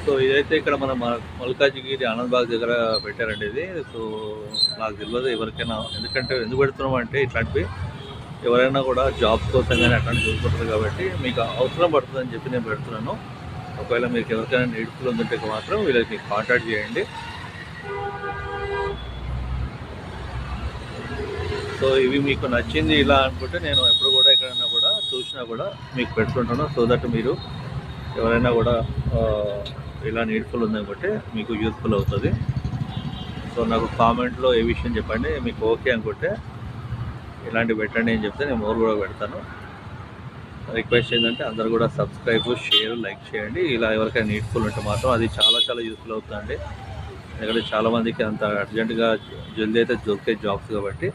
So ఇదైతే ఇక్కడ మన మల్కాజిగిరి ఆనంద్ బాగ్ దగ్గర పెట్టారండి ఇది. సో నాకు తెలియదు ఎవరికైనా, ఎందుకంటే ఎందుకు పెడుతున్నాం అంటే ఇట్లాంటివి ఎవరైనా కూడా జాబ్ కోసం కానీ అట్లాంటి చూసుకుంటారు కాబట్టి మీకు అవసరం పడుతుందని చెప్పి నేను పెడుతున్నాను. ఒకవేళ మీకు ఎవరికైనా నీడ్ఫుల్ ఉందంటే మాత్రం వీళ్ళకి మీకు కాంటాక్ట్ చేయండి. సో ఇవి మీకు నచ్చింది ఇలా అనుకుంటే నేను ఎప్పుడు కూడా ఎక్కడైనా కూడా చూసినా కూడా మీకు పెడుతుంటాను. సో దట్ మీరు ఎవరైనా కూడా ఇలా నీడ్ఫుల్ ఉందనుకుంటే మీకు యూస్ఫుల్ అవుతుంది. సో నాకు కామెంట్లో ఏ విషయం చెప్పండి, మీకు ఓకే అనుకుంటే ఇలాంటివి పెట్టండి అని చెప్తే నేను మోర్ కూడా పెడతాను. రిక్వెస్ట్ ఏంటంటే అందరూ కూడా సబ్స్క్రైబ్, షేర్, లైక్ చేయండి. ఇలా ఎవరికైనా నీడ్ఫుల్ ఉంటే మాత్రం అది చాలా చాలా యూస్ఫుల్ అవుతుందండి. ఎందుకంటే చాలామందికి అంత అర్జెంటుగా జల్దీ అయితే దొరికే జాబ్స్ కాబట్టి.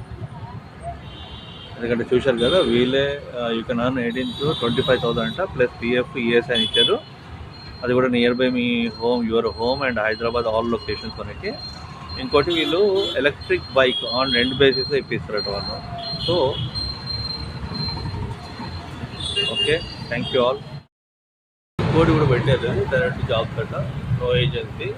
ఎందుకంటే చూశారు కదా, వీళ్ళే యూ కెన్ అర్న్ 18 to 25,000 అంట, ప్లస్ పిఎఫ్, ఈఎస్ అని ఇచ్చారు. అది కూడా near by me home, your home and Hyderabad all locations మనకి. ఇంకోటి వీళ్ళు ఎలక్ట్రిక్ బైక్ ఆన్ రెంట్ బేసిస్లో ఇప్పిస్తారట వాళ్ళు. So okay, thank you all. ఇంకోటి కూడా పెట్టారు డైరెక్ట్ జాబ్స్ అట, నో ఏజెన్సీ.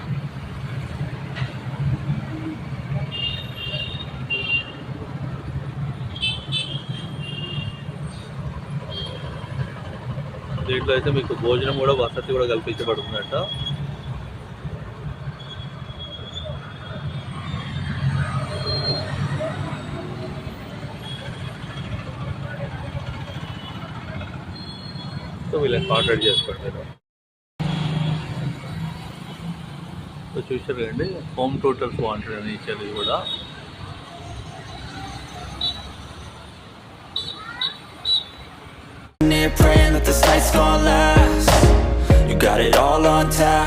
దీంట్లో అయితే మీకు భోజనం కూడా, వసతి కూడా కల్పించబడుతుందట. సో వీళ్ళని కాంటాక్ట్ చేసుకోండి. సో చూసారు కదండి, హోమ్ టోటల్స్ వాంటెడ్ అని ఇచ్చారు. ఇది కూడా praying that this night's gonna last. You got it all on tap.